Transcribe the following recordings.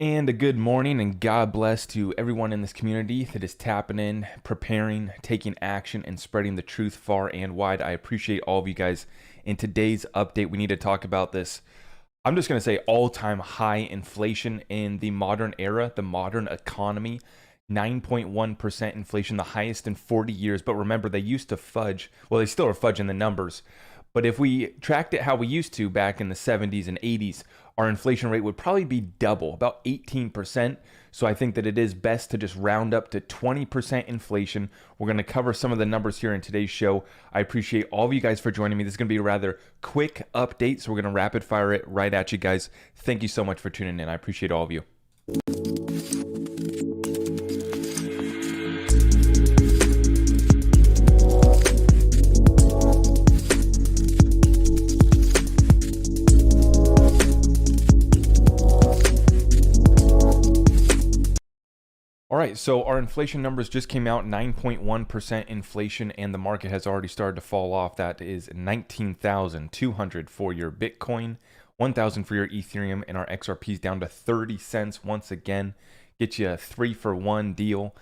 And a good morning and God bless to everyone in this community that is tapping in, preparing, taking action, and spreading the truth far and wide. I appreciate all of you guys. In today's update, we need to talk about this. I'm just going to say all-time high inflation in the modern era, the modern economy. 9.1% inflation, the highest in 40 years. But remember, they used to fudge. Well, they still are fudging the numbers. But if we tracked it how we used to back in the 70s and 80s, our inflation rate would probably be double, about 18%. So I think that it is best to just round up to 20% inflation. We're going to cover some of the numbers here in today's show. I appreciate all of you guys for joining me. This is going to be a rather quick update, so we're going to rapid fire it right at you guys. Thank you so much for tuning in. I appreciate all of you. All right, so our inflation numbers just came out, 9.1% inflation, and the market has already started to fall off. That is 19,200 for your Bitcoin, 1,000 for your Ethereum, and our XRP is down to 30 cents once again. Get you a 3-for-1 deal.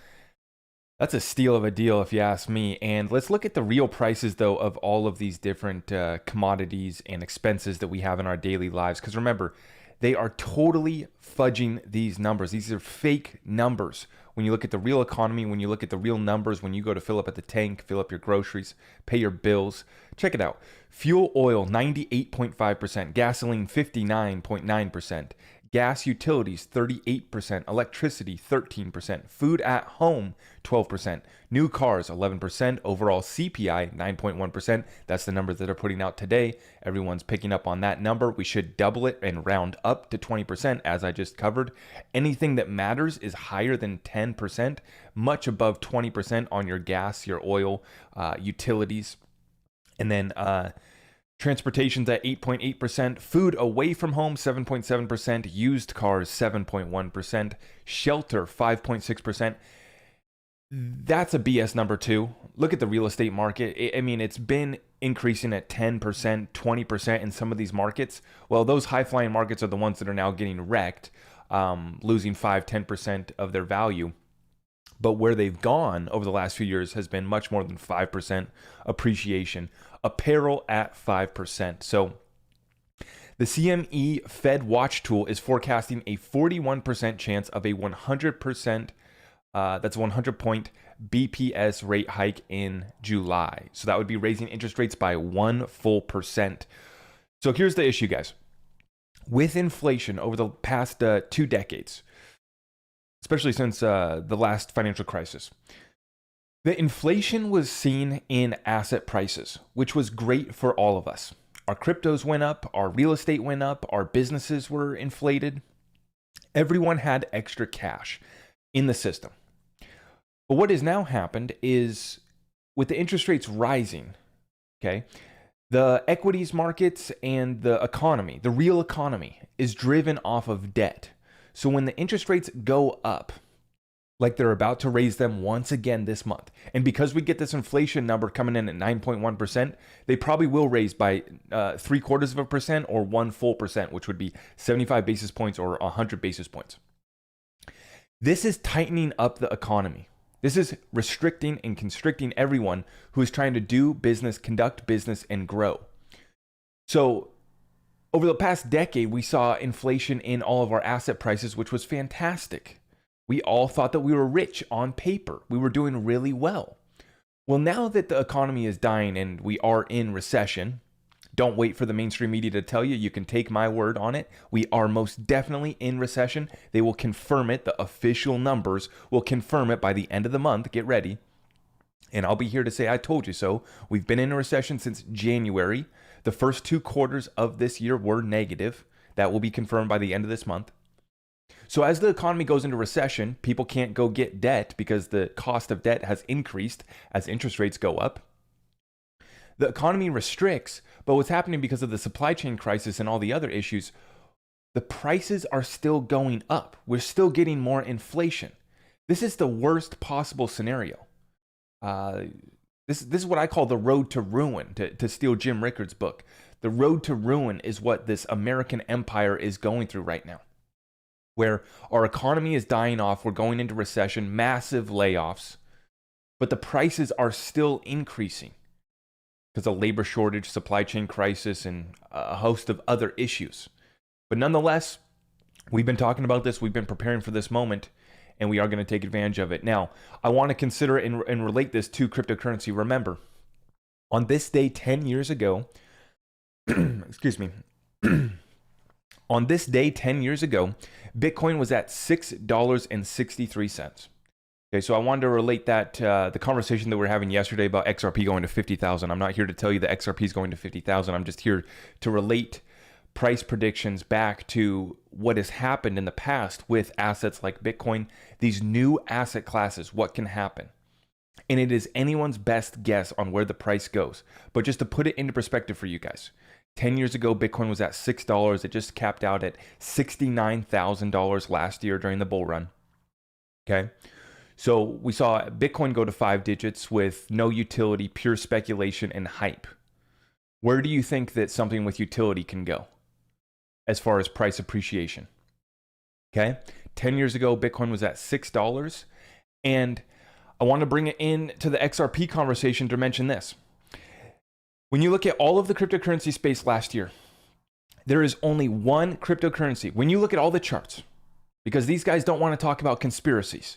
That's a steal of a deal if you ask me. And let's look at the real prices, though, of all of these different commodities and expenses that we have in our daily lives. Because remember, they are totally fudging these numbers. These are fake numbers. When you look at the real economy, when you look at the real numbers, when you go to fill up at the tank, fill up your groceries, pay your bills, check it out. Fuel oil, 98.5%. Gasoline, 59.9%. Gas utilities, 38%. Electricity, 13%. Food at home, 12%. New cars, 11%. Overall CPI, 9.1%. That's the numbers that are putting out today. Everyone's picking up on that number. We should double it and round up to 20%, as I just covered. Anything that matters is higher than 10%, much above 20% on your gas, your oil, utilities. And then transportation's at 8.8%, food away from home 7.7%, used cars 7.1%, shelter 5.6%. That's a BS number too. Look at the real estate market. I mean, it's been increasing at 10%, 20% in some of these markets. Well, those high-flying markets are the ones that are now getting wrecked, losing 5-10% of their value. But where they've gone over the last few years has been much more than 5% appreciation. Apparel at 5%. So the CME Fed Watch tool is forecasting a 41% chance of a 100%, that's 100 point BPS rate hike in July. So that would be raising interest rates by 1 full percent. So here's the issue, guys. With inflation over the past 2 decades, especially since the last financial crisis, the inflation was seen in asset prices, which was great for all of us. Our cryptos went up, our real estate went up, our businesses were inflated. Everyone had extra cash in the system. But what has now happened is with the interest rates rising, okay, the equities markets and the economy, the real economy, is driven off of debt. So when the interest rates go up, like they're about to raise them once again this month, and because we get this inflation number coming in at 9.1%, they probably will raise by 0.75% or 1 full percent, which would be 75 basis points or 100 basis points. This is tightening up the economy. This is restricting and constricting everyone who is trying to do business, conduct business, and grow. So over the past decade, we saw inflation in all of our asset prices, which was fantastic. We all thought that we were rich on paper. We were doing really well. Well, now that the economy is dying and we are in recession, don't wait for the mainstream media to tell you. You can take my word on it. We are most definitely in recession. They will confirm it. The official numbers will confirm it by the end of the month. Get ready. And I'll be here to say I told you so. We've been in a recession since January. The first 2 quarters of this year were negative. That will be confirmed by the end of this month. So as the economy goes into recession, people can't go get debt because the cost of debt has increased as interest rates go up. The economy restricts, but what's happening because of the supply chain crisis and all the other issues, the prices are still going up. We're still getting more inflation. This is the worst possible scenario. This is what I call the road to ruin, to steal Jim Rickards' book. The road to ruin is what this American empire is going through right now. where our economy is dying off, we're going into recession, massive layoffs, but the prices are still increasing because of labor shortage, supply chain crisis, and a host of other issues. But nonetheless, we've been talking about this, we've been preparing for this moment, and we are going to take advantage of it. Now, I want to consider and relate this to cryptocurrency. Remember, on this day 10 years ago, excuse me, on this day 10 years ago, Bitcoin was at $6.63. Okay, so I wanted to relate that to the conversation that we were having yesterday about XRP going to 50,000. I'm not here to tell you that XRP is going to 50,000. I'm just here to relate price predictions back to what has happened in the past with assets like Bitcoin, these new asset classes, what can happen. And it is anyone's best guess on where the price goes. But just to put it into perspective for you guys, 10 years ago, Bitcoin was at $6. It just capped out at $69,000 last year during the bull run. Okay. So we saw Bitcoin go to 5 digits with no utility, pure speculation and hype. Where do you think that something with utility can go as far as price appreciation? Okay. 10 years ago, Bitcoin was at $6. And I want to bring it into the XRP conversation to mention this. When you look at all of the cryptocurrency space last year, there is only one cryptocurrency. When you look at all the charts, because these guys don't want to talk about conspiracies.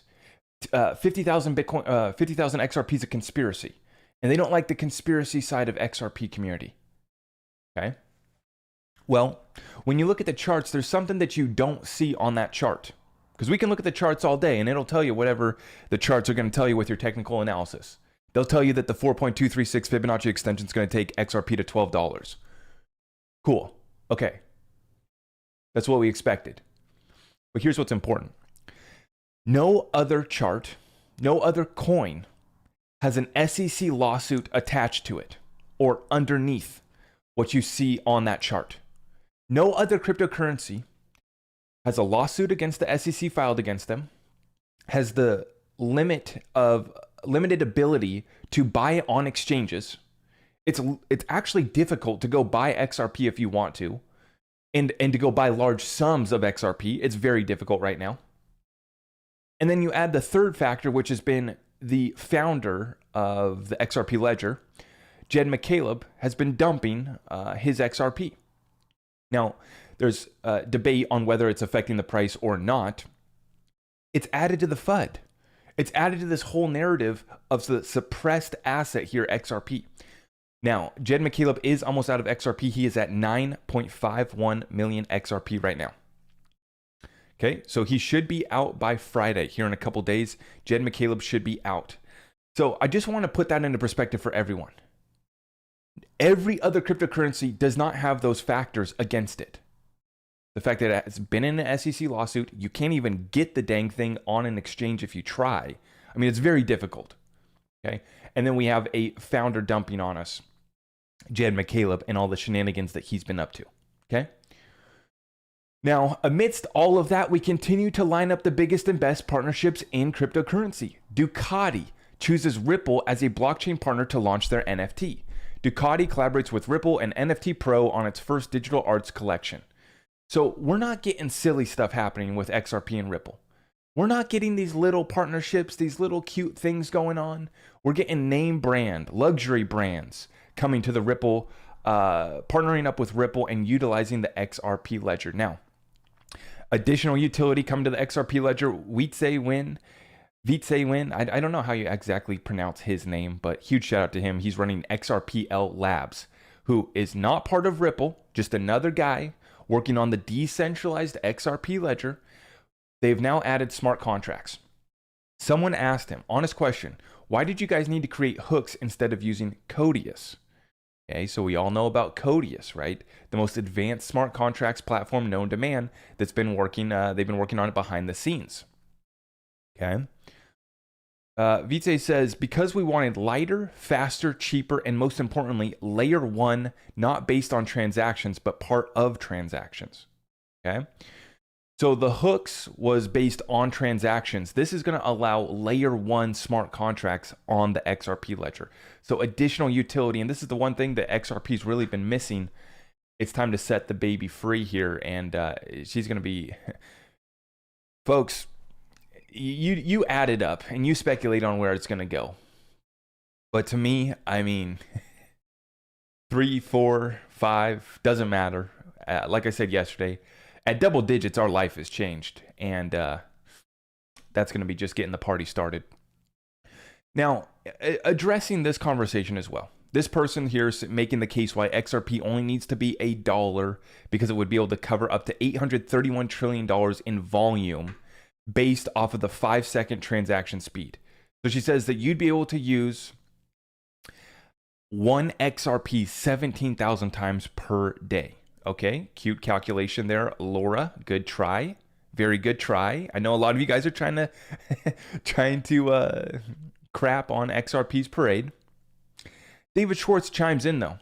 50,000 Bitcoin, 50,000 XRP is a conspiracy, and they don't like the conspiracy side of XRP community. Okay. Well, when you look at the charts, there's something that you don't see on that chart, because we can look at the charts all day and it'll tell you whatever the charts are going to tell you with your technical analysis. They'll tell you that the 4.236 Fibonacci extension is going to take XRP to $12. Cool. Okay. That's what we expected. But here's what's important. No other chart, no other coin has an SEC lawsuit attached to it or underneath what you see on that chart. No other cryptocurrency has a lawsuit against the SEC filed against them, has the limited ability to buy it on exchanges. It's actually difficult to go buy XRP if you want to, and to go buy large sums of XRP. It's very difficult right now. And then you add the third factor, which has been the founder of the XRP ledger, Jed McCaleb, has been dumping his XRP. Now, there's a debate on whether it's affecting the price or not. It's added to the FUD. It's added to this whole narrative of the suppressed asset here, XRP. Now, Jed McCaleb is almost out of XRP. He is at 9.51 million XRP right now. Okay, so he should be out by Friday here in a couple days. Jed McCaleb should be out. So I just want to put that into perspective for everyone. Every other cryptocurrency does not have those factors against it. The fact that it's been in an SEC lawsuit, you can't even get the dang thing on an exchange if you try. I mean, it's very difficult. Okay, and then we have a founder dumping on us, Jed McCaleb, and all the shenanigans that he's been up to. Okay. Now, amidst all of that, we continue to line up the biggest and best partnerships in cryptocurrency. Ducati chooses Ripple as a blockchain partner to launch their NFT. Ducati collaborates with Ripple and NFT Pro on its first digital arts collection. So we're not getting silly stuff happening with XRP and Ripple. We're not getting these little partnerships, these little cute things going on. We're getting name brand, luxury brands coming to the Ripple, partnering up with Ripple and utilizing the XRP ledger. Now, additional utility coming to the XRP ledger, Wietse Win. I don't know how you exactly pronounce his name, but huge shout out to him. He's running XRPL Labs, who is not part of Ripple, just another guy working on the decentralized XRP ledger. They've now added smart contracts. Someone asked him, honest question, why did you guys need to create hooks instead of using Codius? Okay, so we all know about Codius, right? The most advanced smart contracts platform known to man that's been working, they've been working on it behind the scenes. Okay. Vice says, because we wanted lighter, faster, cheaper, and most importantly, layer one, not based on transactions, but part of transactions. Okay. So the hooks was based on transactions. This is going to allow layer one smart contracts on the XRP ledger. So additional utility. And this is the one thing that XRP's really been missing. It's time to set the baby free here. And she's going to be Folks, you add it up and you speculate on where it's going to go. But to me, I mean, 3, 4, 5, doesn't matter. Like I said yesterday, at double digits, our life has changed. And that's going to be just getting the party started. Now, addressing this conversation as well. This person here is making the case why XRP only needs to be $1 because it would be able to cover up to $831 trillion in volume based off of the 5-second transaction speed. So she says that you'd be able to use 1 XRP 17,000 times per day. Okay, cute calculation there, Laura. Good try. Very good try. I know a lot of you guys are trying to crap on XRP's parade. David Schwartz chimes in though,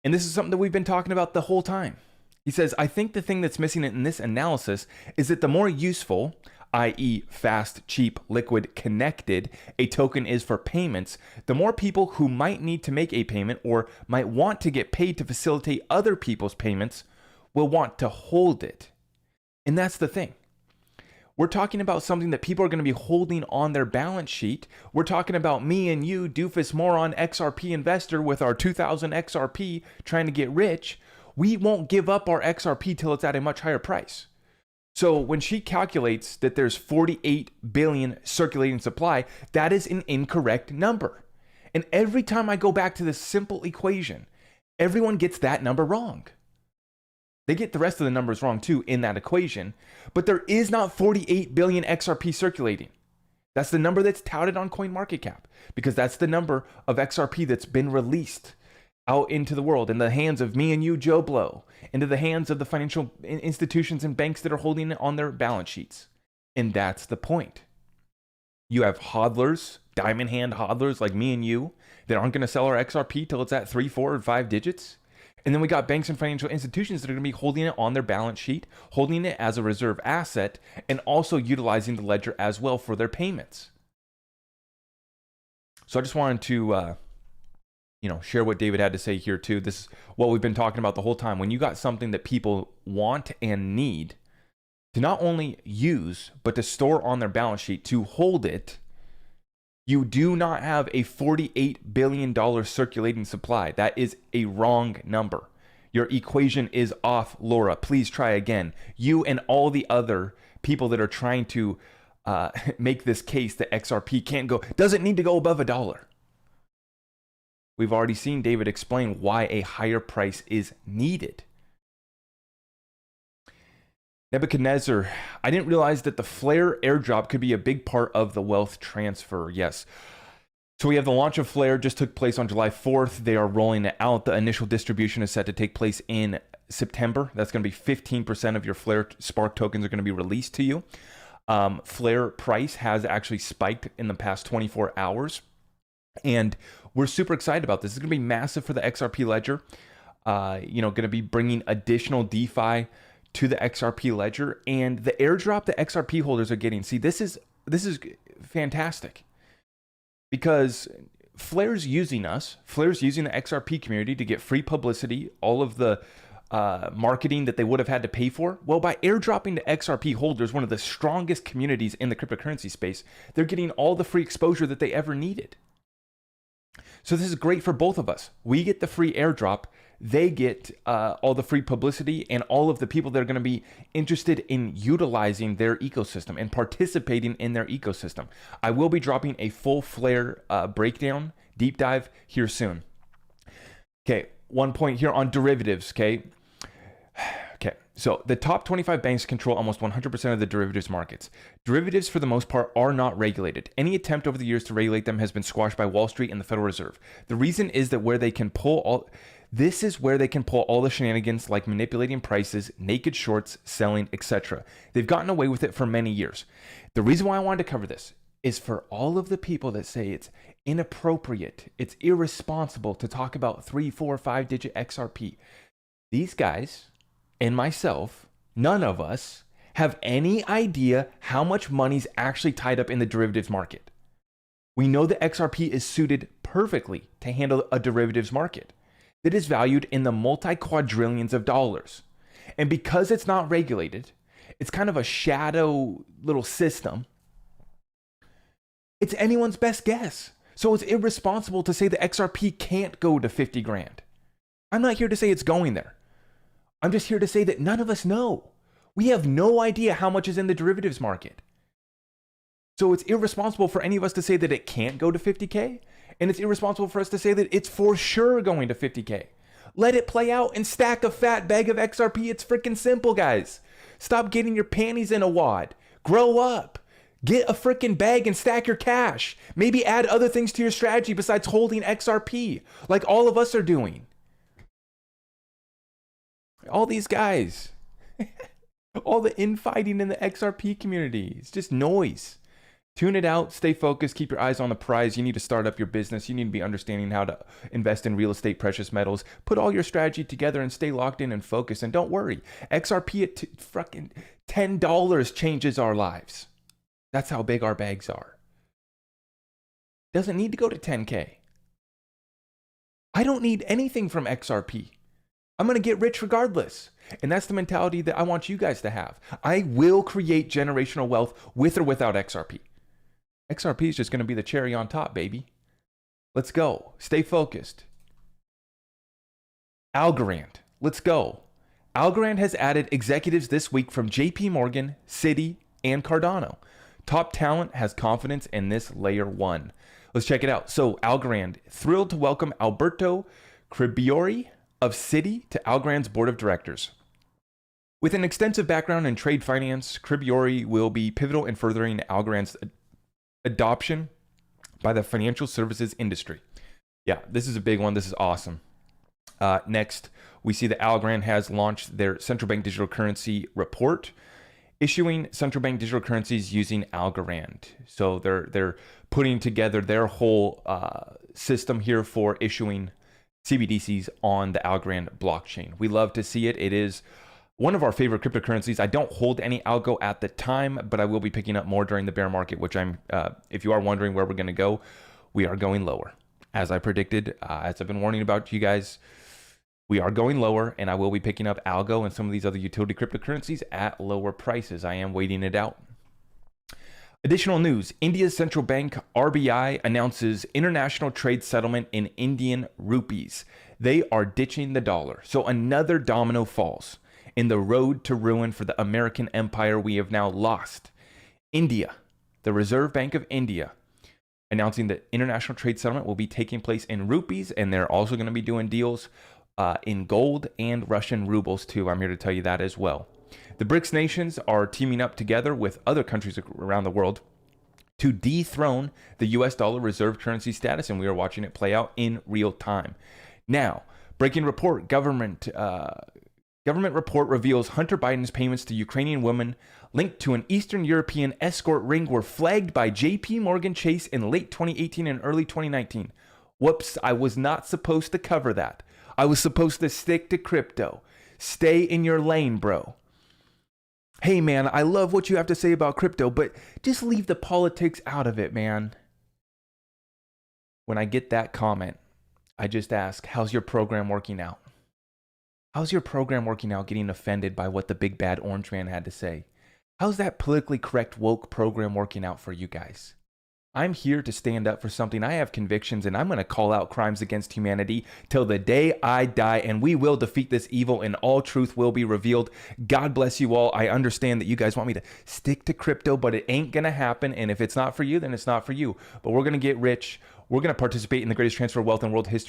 and this is something that we've been talking about the whole time. He says, I think the thing that's missing in this analysis is that the more useful, i.e. fast, cheap, liquid, connected, a token is for payments, the more people who might need to make a payment or might want to get paid to facilitate other people's payments will want to hold it. And that's the thing. We're talking about something that people are going to be holding on their balance sheet. We're talking about me and you, doofus moron XRP investor with our 2000 XRP trying to get rich. We won't give up our XRP till it's at a much higher price. So when she calculates that there's 48 billion circulating supply, that is an incorrect number. And every time I go back to this simple equation, everyone gets that number wrong. They get the rest of the numbers wrong too in that equation, but there is not 48 billion XRP circulating. That's the number that's touted on CoinMarketCap because that's the number of XRP that's been released out into the world in the hands of me and you, Joe Blow, into the hands of the financial institutions and banks that are holding it on their balance sheets. And that's the point. You have hodlers, diamond hand hodlers like me and you that aren't going to sell our XRP till it's at 3, 4, or 5 digits. And then we got banks and financial institutions that are going to be holding it on their balance sheet, holding it as a reserve asset, and also utilizing the ledger as well for their payments. So I just wanted to, share what David had to say here too. This is what we've been talking about the whole time. When you got something that people want and need to not only use, but to store on their balance sheet, to hold it, you do not have a $48 billion circulating supply. That is a wrong number. Your equation is off, Laura. Please try again. You and all the other people that are trying to make this case that XRP doesn't need to go above $1. We've already seen David explain why a higher price is needed. Nebuchadnezzar, I didn't realize that the Flare airdrop could be a big part of the wealth transfer. Yes. So we have the launch of Flare just took place on July 4th. They are rolling it out. The initial distribution is set to take place in September. That's going to be 15% of your Flare Spark tokens are going to be released to you. Flare price has actually spiked in the past 24 hours. And we're super excited about this. It's going to be massive for the XRP ledger. Going to be bringing additional DeFi to the XRP ledger, and the airdrop the XRP holders are getting. See, this is fantastic because Flare's using us. Flare's using the XRP community to get free publicity, all of the marketing that they would have had to pay for. Well, by airdropping to XRP holders, one of the strongest communities in the cryptocurrency space, they're getting all the free exposure that they ever needed. So this is great for both of us. We get the free airdrop. They get all the free publicity and all of the people that are going to be interested in utilizing their ecosystem and participating in their ecosystem. I will be dropping a full Flare breakdown, deep dive here soon. Okay, one point here on derivatives, okay? Okay, so the top 25 banks control almost 100% of the derivatives markets. Derivatives, for the most part, are not regulated. Any attempt over the years to regulate them has been squashed by Wall Street and the Federal Reserve. The reason is that this is where they can pull all the shenanigans like manipulating prices, naked shorts, selling, etc. They've gotten away with it for many years. The reason why I wanted to cover this is for all of the people that say it's inappropriate, it's irresponsible to talk about 3, 4, 5-digit XRP. These guys and myself, none of us have any idea how much money's actually tied up in the derivatives market. We know that XRP is suited perfectly to handle a derivatives market that is valued in the multi-quadrillions of dollars. And because it's not regulated, It's kind of a shadow little system. It's anyone's best guess. So it's irresponsible to say the XRP can't go to 50 grand. I'm not here to say it's going there. I'm just here to say that none of us know. We have no idea how much is in the derivatives market. So it's irresponsible for any of us to say that it can't go to 50K. And it's irresponsible for us to say that it's for sure going to 50K. Let it play out and stack a fat bag of XRP. It's freaking simple, guys. Stop getting your panties in a wad. Grow up. Get a freaking bag and stack your cash. Maybe add other things to your strategy besides holding XRP, like all of us are doing. All these guys. All the infighting in the XRP community. It's just noise. Tune it out, stay focused, keep your eyes on the prize. You need to start up your business. You need to be understanding how to invest in real estate, precious metals. Put all your strategy together and stay locked in and focused. And don't worry, XRP at fucking $10 changes our lives. That's how big our bags are. Doesn't need to go to 10K. I don't need anything from XRP. I'm going to get rich regardless. And that's the mentality that I want you guys to have. I will create generational wealth with or without XRP. XRP is just going to be the cherry on top, baby. Let's go. Stay focused. Algorand. Let's go. Algorand has added executives this week from JP Morgan, Citi, and Cardano. Top talent has confidence in this layer one. Let's check it out. So Algorand, thrilled to welcome Alberto Cribiori of Citi to Algorand's board of directors. With an extensive background in trade finance, Cribiori will be pivotal in furthering Algorand's adoption by the financial services industry. Yeah, this is a big one. This is awesome. Next, we see that Algorand has launched their central bank digital currency report, issuing central bank digital currencies using Algorand. So they're putting together their whole system here for issuing CBDCs on the Algorand blockchain. We love to see it. It is one of our favorite cryptocurrencies. I don't hold any algo at the time, but I will be picking up more during the bear market, which if you are wondering where we're going to go, we are going lower. As I predicted, as I've been warning about you guys, we are going lower, and I will be picking up algo and some of these other utility cryptocurrencies at lower prices. I am waiting it out. Additional news, India's central bank, RBI, announces international trade settlement in Indian rupees. They are ditching the dollar. So another domino falls in the road to ruin for the American empire we have now lost. India, the Reserve Bank of India, announcing that international trade settlement will be taking place in rupees, and they're also going to be doing deals in gold and Russian rubles too. I'm here to tell you that as well. The BRICS nations are teaming up together with other countries around the world to dethrone the US dollar reserve currency status, and we are watching it play out in real time. Now, breaking report, government report reveals Hunter Biden's payments to Ukrainian women linked to an Eastern European escort ring were flagged by JP Morgan Chase in late 2018 and early 2019. Whoops, I was not supposed to cover that. I was supposed to stick to crypto. Stay in your lane, bro. Hey, man, I love what you have to say about crypto, but just leave the politics out of it, man. When I get that comment, I just ask, how's your program working out? How's your program working out getting offended by what the big bad orange man had to say? How's that politically correct woke program working out for you guys? I'm here to stand up for something. I have convictions, and I'm going to call out crimes against humanity till the day I die, and we will defeat this evil, and all truth will be revealed. God bless you all. I understand that you guys want me to stick to crypto, but it ain't going to happen, and if it's not for you, then it's not for you. But we're going to get rich. We're going to participate in the greatest transfer of wealth in world history.